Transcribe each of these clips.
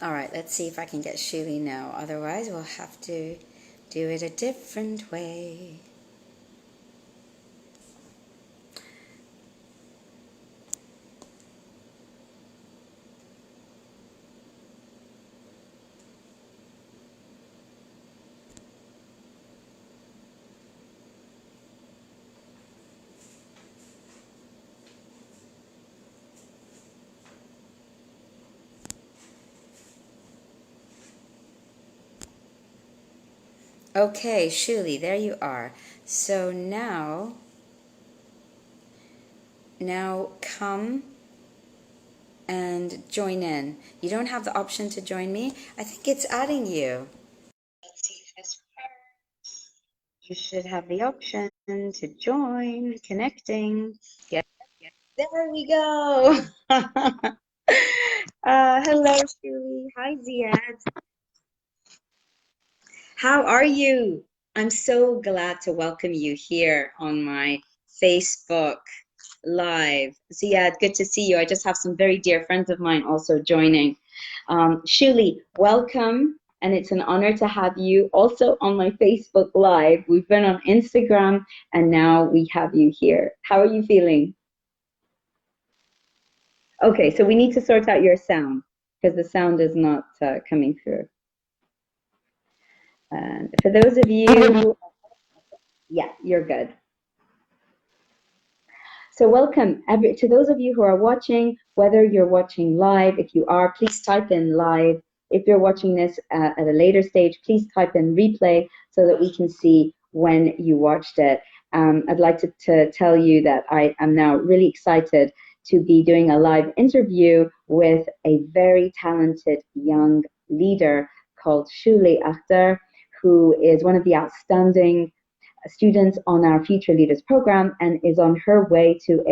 All right, let's see if I can get Shuli now. Otherwise, we'll have to do it a different way. Okay, Shuli, there you are. So now come and join in. You don't have the option to join me. I think it's adding you. Let's see if this works. You should have the option to join, connecting. Yeah, there we go. Hello, Shuli. Hi, Ziad. How are you? I'm so glad to welcome you here on my Facebook Live. Ziad, good to see you. I just have some very dear friends of mine also joining. Shuli, welcome, and it's an honor to have you also on my Facebook Live. We've been on Instagram, and now we have you here. How are you feeling? Okay, so we need to sort out your sound because the sound is not coming through. And for those of you who, yeah, you're good. So welcome to those of you who are watching, whether you're watching live, if you are, please type in live. If you're watching this at a later stage, please type in replay so that we can see when you watched it. I'd like to tell you that I am now really excited to be doing a live interview with a very talented young leader called Shuli Akhtar, who is one of the outstanding students on our Future Leaders program and is on her way to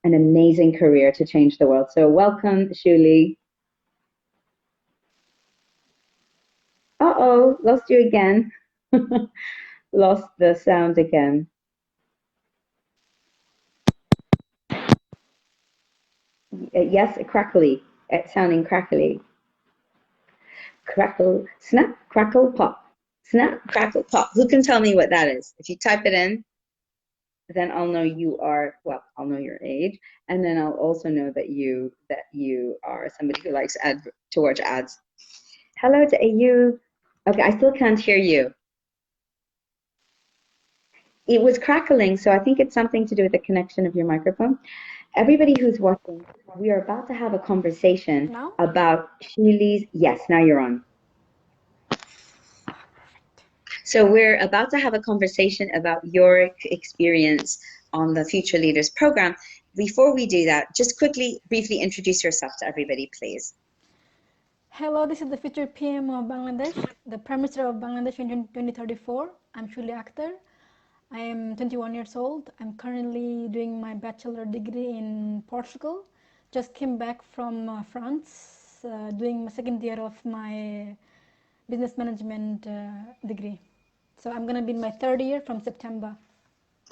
an amazing career to change the world. So welcome, Shuli. Uh-oh, lost you again. Lost the sound again. Yes, crackly. It's sounding crackly. Crackle, snap, crackle, pop. Snap, crackle, pop. Who can tell me what that is? If you type it in, then I'll know you are, well, I'll know your age, and then I'll also know that you are somebody who likes to watch ads. Hello to you. Okay, I still can't hear you. It was crackling, so I think it's something to do with the connection of your microphone. Everybody who's watching, we are about to have a conversation now? about Shuli's. Yes, now you're on. So we're about to have a conversation about your experience on the Future Leaders program. Before we do that, just quickly, briefly introduce yourself to everybody, please. Hello, this is the future PM of Bangladesh, the Prime Minister of Bangladesh in 2034. I'm Shuli Akhtar. I am 21 years old. I'm currently doing my bachelor degree in Portugal. Just came back from France, doing my second year of my business management degree. So I'm going to be in my third year from September.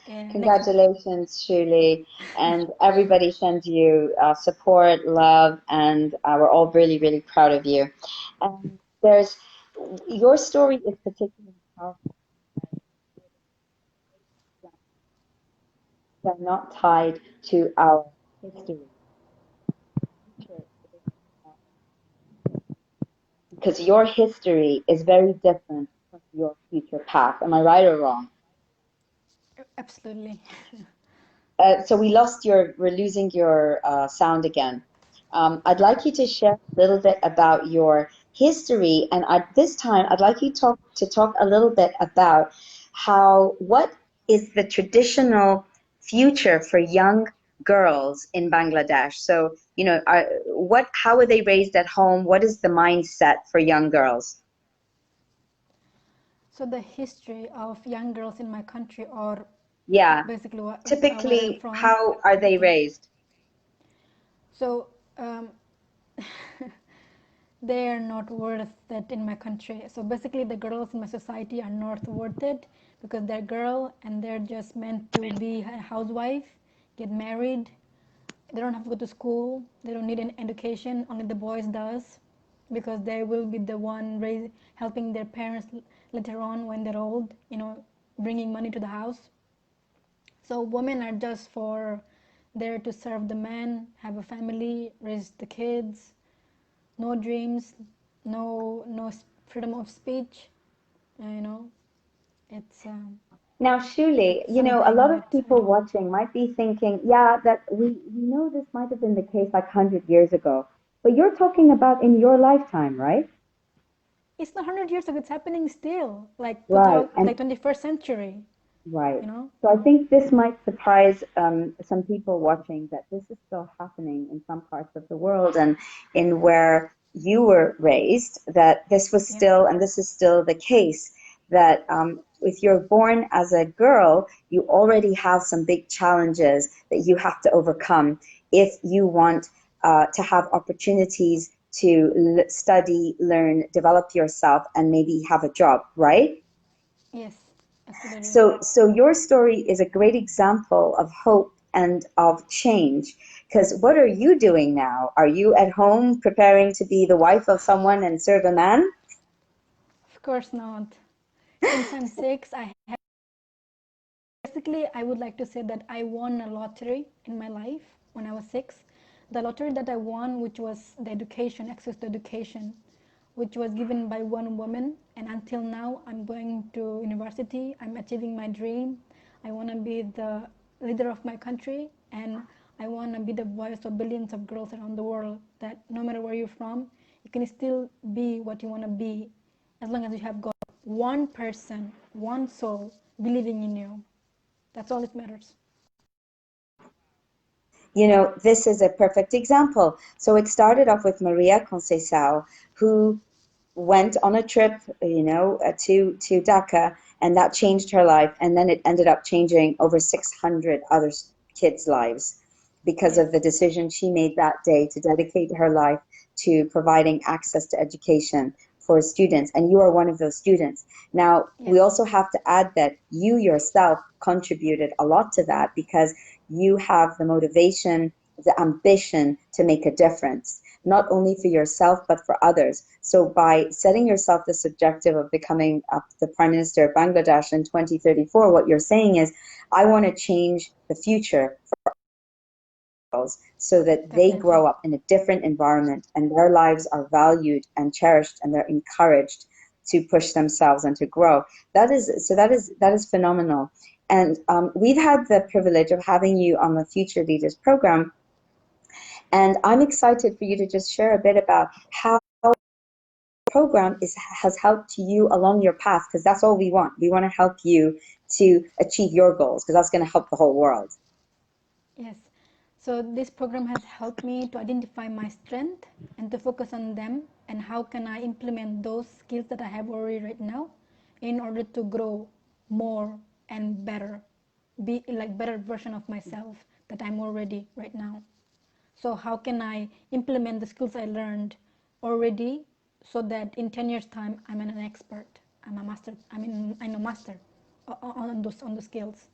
Congratulations, Shuli, and everybody sends you support, love, and we're all really, really proud of you. And there's your story is particularly powerful. They're not tied to our history because your history is very different from your future path. Am I right or wrong? Absolutely. So we're losing your sound again. I'd like you to share a little bit about your history, and this time I'd like you to talk a little bit about what is the traditional future for young girls in Bangladesh. So, how are they raised at home? What is the mindset for young girls? So the history of young girls in my country, or Yeah, basically where I'm typically, from. how are they Okay. raised? So they are not worth it in my country. So basically, the girls in my society are not worth it because they're girl and they're just meant to be a housewife, get married. They don't have to go to school. They don't need an education. Only the boys does. because they will be the one helping their parents later on when they're old, bringing money to the house. So women are just for there to serve the man, have a family, raise the kids, no dreams, no freedom of speech. You know, it's Now, Shuli, a something lot of that people watching might be thinking, yeah, that we know this might have been the case like 100 years ago, but you're talking about in your lifetime, right? it's not 100 years ago. It's happening still, like Right. And 21st century. right. You know. So I think this might surprise some people watching that this is still happening in some parts of the world and in where you were raised, that this was still, and this is still the case, that if you're born as a girl, you already have some big challenges that you have to overcome if you want to have opportunities to study, learn, develop yourself, and maybe have a job, right? Yes, absolutely. So your story is a great example of hope and of change. Because what are you doing now? Are you at home preparing to be the wife of someone and serve a man? Of course not. Since I'm 6, basically I would like to say that I won a lottery in my life when I was 6. The lottery that I won, which was the education, access to education, which was given by one woman, and until now I'm going to university, I'm achieving my dream. I want to be the leader of my country, and I want to be the voice of billions of girls around the world, that no matter where you're from, you can still be what you want to be, as long as you have got one person, one soul believing in you. That's all that matters. This is a perfect example. So it started off with Maria Conceição, who went on a trip, to Dhaka, and that changed her life. And then it ended up changing over 600 other kids' lives because Yes. of the decision she made that day to dedicate her life to providing access to education for students. And you are one of those students. Now, we Yes. also have to add that you yourself contributed a lot to that because you have the motivation, the ambition to make a difference, not only for yourself, but for others. So by setting yourself this objective of becoming the Prime Minister of Bangladesh in 2034, what you're saying is, I want to change the future for girls so that they Definitely. grow up in a different environment and their lives are valued and cherished and they're encouraged to push themselves and to grow. That is phenomenal. And we've had the privilege of having you on the Future Leaders program. And I'm excited for you to just share a bit about how the program has helped you along your path, because that's all we want. We want to help you to achieve your goals, because that's going to help the whole world. Yes. So this program has helped me to identify my strength and to focus on them, and how can I implement those skills that I have already right now in order to grow more and better, be like better version of myself that I'm already right now. So how can I implement the skills I learned already, so that in 10 years time I'm an expert, I'm a master, I'm a master on the skills.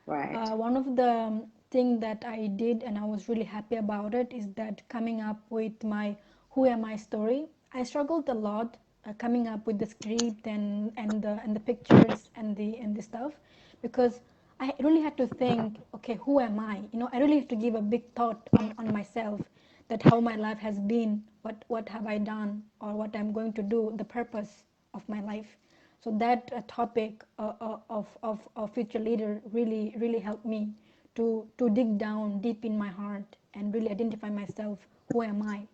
Right. One of the thing that I did and I was really happy about it is that coming up with my who am I story. I struggled a lot coming up with the script and the pictures and the stuff, because I really had to think, okay, who am I? I really have to give a big thought on myself, that how my life has been, what have I done, or what I'm going to do, the purpose of my life. So that topic of future leader really helped me to dig down deep in my heart and really identify myself. Who am I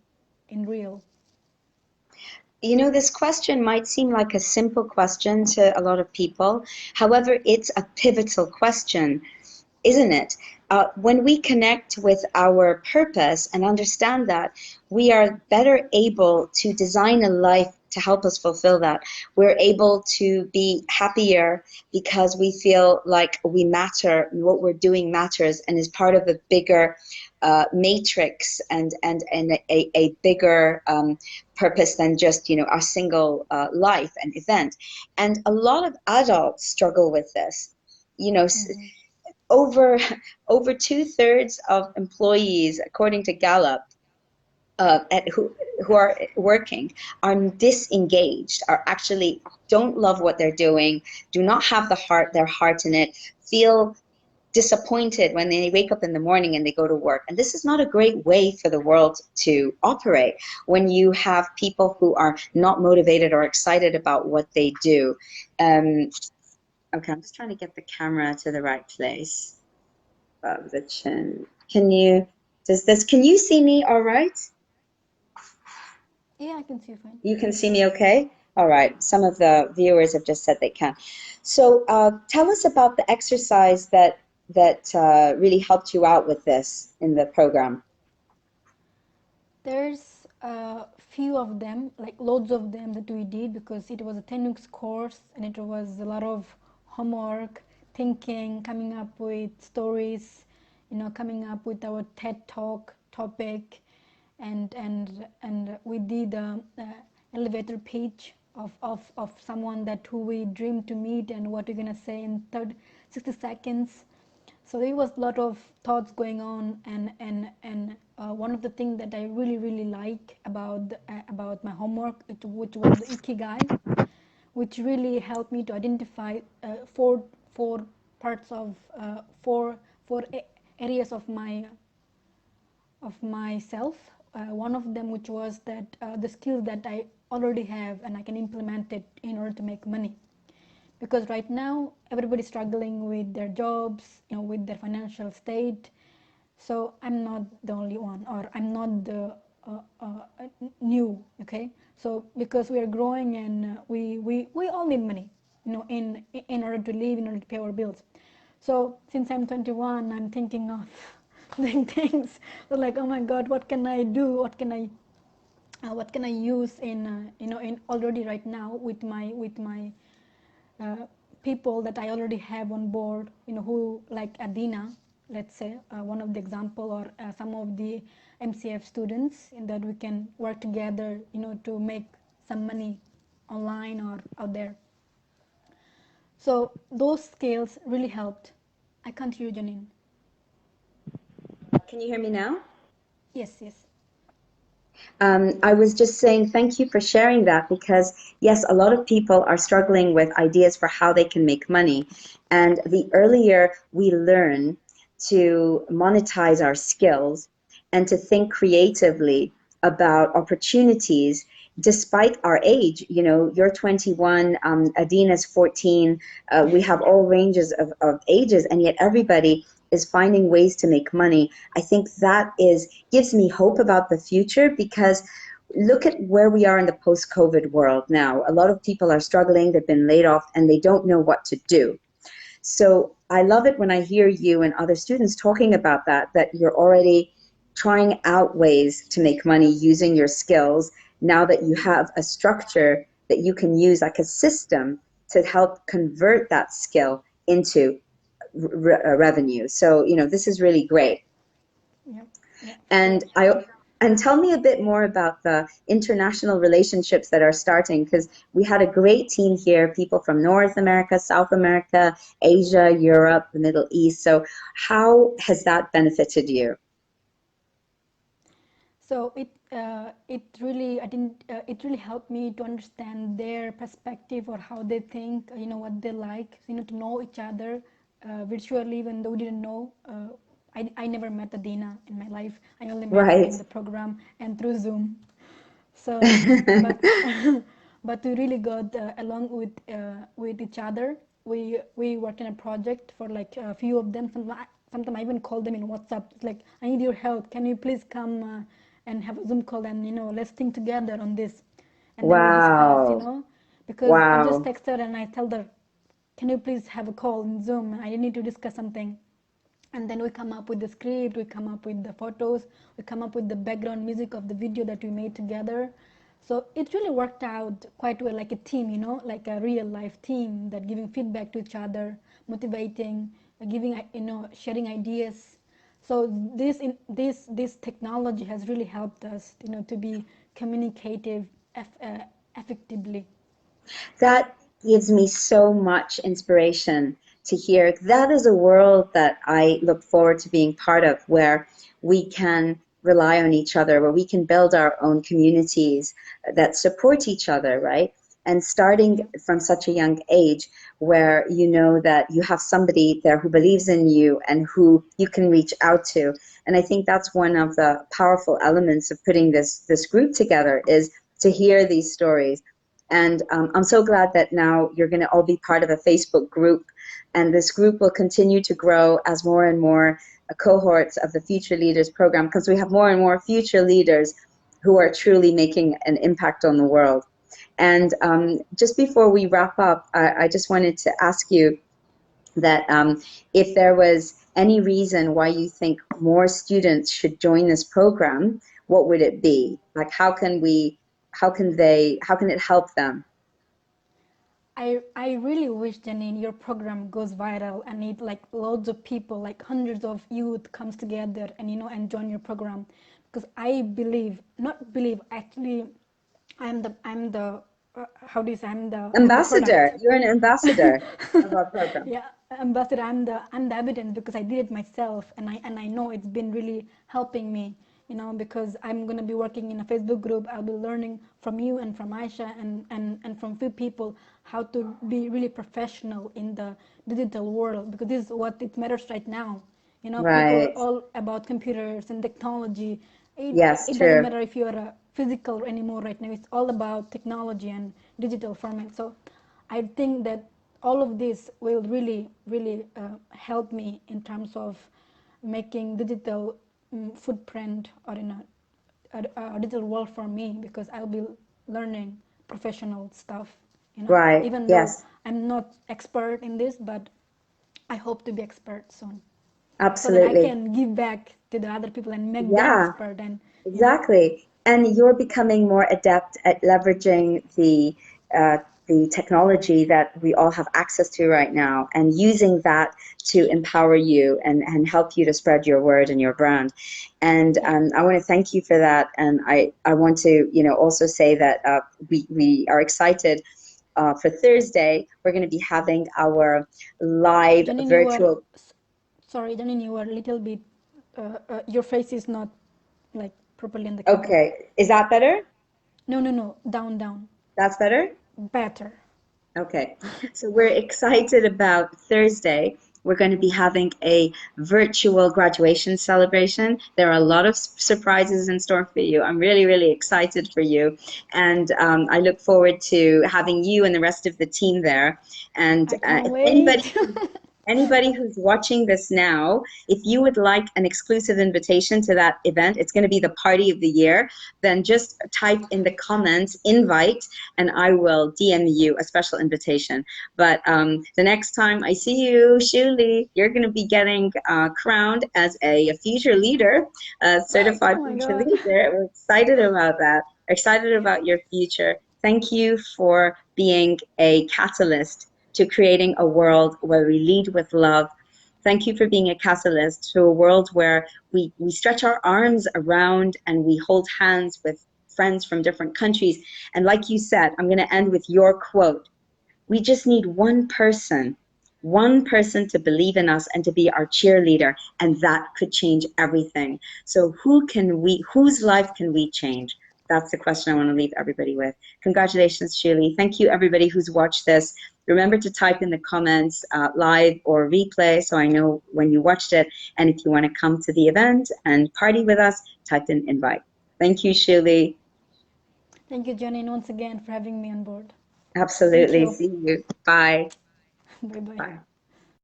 in real? This question might seem like a simple question to a lot of people. However, it's a pivotal question, isn't it? When we connect with our purpose and understand that, we are better able to design a life to help us fulfill that. We're able to be happier because we feel like we matter, what we're doing matters, and is part of a bigger matrix and a bigger purpose than just a single life and event. And a lot of adults struggle with this. Mm-hmm. Over over 2/3 of employees, according to Gallup, who are working are disengaged, are actually don't love what they're doing, do not have their heart in it, feel disappointed when they wake up in the morning and they go to work. And this is not a great way for the world to operate when you have people who are not motivated or excited about what they do. Okay, I'm just trying to get the camera to the right place. Above the chin. Can you see me all right? Yeah, I can see you fine. You can see me okay? All right. Some of the viewers have just said they can. So tell us about the exercise that really helped you out with this in the program. There's a few of them, like loads of them that we did, because it was a 10 weeks course and it was a lot of homework, thinking, coming up with stories, coming up with our TED Talk topic, and we did a elevator pitch of someone that who we dream to meet and what we're gonna say in 60 seconds. So there was a lot of thoughts going on, and one of the things that I really like about my homework, which was the ikigai, which really helped me to identify four parts of four areas of myself. One of them, which was that the skills that I already have and I can implement it in order to make money. Because right now everybody's struggling with their jobs, with their financial state. So I'm not the only one, or I'm not the new. Okay, so because we are growing and we all need money, in order to live, in order to pay our bills. So since I'm 21, I'm thinking of doing things. So like, oh my God, what can I do? What can I use in already right now with my people that I already have on board, who like Adina, let's say, one of the example, or some of the MCF students, in that we can work together, to make some money online or out there. So those skills really helped. I can't hear you, Janine. Can you hear me now? Yes, yes. I was just saying thank you for sharing that, because yes, a lot of people are struggling with ideas for how they can make money. And the earlier we learn to monetize our skills and to think creatively about opportunities, despite our age, you're 21, Adina's 14, we have all ranges of ages, and yet everybody is finding ways to make money. I think that gives me hope about the future, because look at where we are in the post-COVID world now. A lot of people are struggling, they've been laid off, and they don't know what to do. So I love it when I hear you and other students talking about that you're already trying out ways to make money using your skills, now that you have a structure that you can use, like a system, to help convert that skill into revenue. So, this is really great. Yeah. And tell me a bit more about the international relationships that are starting, because we had a great team here, people from North America, South America, Asia, Europe, the Middle East. So how has that benefited you? So it really helped me to understand their perspective, or how they think, what they like, to know each other virtually, even though we didn't know. I never met Adina in my life. I only met her in the program and through Zoom. So, but but we really got along with each other. We worked in a project for like a few of them. Sometimes I even call them in WhatsApp. It's like, I need your help. Can you please come and have a Zoom call, and let's think together on this. And then we discuss, because I just text her and I tell her, can you please have a call in Zoom? I need to discuss something. And then we come up with the script, we come up with the photos, we come up with the background music of the video that we made together. So it really worked out quite well, like a team, like a real life team, that giving feedback to each other, motivating, giving, sharing ideas. So this technology has really helped us, to be communicative effectively. That gives me so much inspiration to hear. That is a world that I look forward to being part of, where we can rely on each other, where we can build our own communities that support each other, right? And starting from such a young age, where you know that you have somebody there who believes in you and who you can reach out to. And I think that's one of the powerful elements of putting this group together, is to hear these stories. And I'm so glad that now you're going to all be part of a Facebook group, and this group will continue to grow as more and more cohorts of the Future Leaders program, because we have more and more future leaders who are truly making an impact on the world. And just before we wrap up, I just wanted to ask you that if there was any reason why you think more students should join this program, what would it be? Like, how can it help them? I really wish, Janine, your program goes viral and need like loads of people, like hundreds of youth comes together and and join your program, because I believe, not believe, actually, I'm the how do you say, I'm the Ambassador. product. You're an ambassador of our program. Yeah, ambassador. I'm the evidence, because I did it myself, and I know it's been really helping me. Because I'm gonna be working in a Facebook group. I'll be learning from you and from Aisha and from few people how to be really professional in the digital world, because this is what it matters right now. People are Right. all about computers and technology. Yes, It doesn't true. matter if you're a physical anymore right now. It's all about technology and digital format. So I think that all of this will really, really help me in terms of making digital footprint, or in a digital world for me, because I'll be learning professional stuff. Right. Even though Yes, I'm not expert in this, but I hope to be expert soon, so that I absolutely. can give back to the other people and make them Yeah. expert. And Exactly. And you're becoming more adept at leveraging the technology that we all have access to right now, and using that to empower you and help you to spread your word and your brand. And yeah, I want to thank you for that. And I want to, also say that we are excited for Thursday. We're going to be having our live Janine, you are virtual. sorry, Janine, you are a little bit. Your face is not like properly in the camera. Okay. Is that better? No, no, no. Down, down. That's better? Better. Okay, so we're excited about Thursday. We're going to be having a virtual graduation celebration. There are a lot of surprises in store for you. I'm really, really excited for you. And I look forward to having you and the rest of the team there. And I can't if anybody wait. Anybody who's watching this now, if you would like an exclusive invitation to that event, it's going to be the party of the year, then just type in the comments invite, and I will DM you a special invitation. But the next time I see you, Shuli, you're going to be getting crowned as a future leader, a certified Oh my future god. leader. We're excited about that. Excited about your future. Thank you for being a catalyst to creating a world where we lead with love. Thank you for being a catalyst to a world where we stretch our arms around and we hold hands with friends from different countries. And like you said, I'm going to end with your quote. We just need one person to believe in us and to be our cheerleader, and that could change everything. So whose life can we change? That's the question I want to leave everybody with. Congratulations, Shirley. Thank you, everybody who's watched this. Remember to type in the comments live or replay so I know when you watched it. And if you want to come to the event and party with us, type in invite. Thank you, Shirley. Thank you, Janine, once again for having me on board. Thank Absolutely. you. See you. Bye. Bye bye. Bye.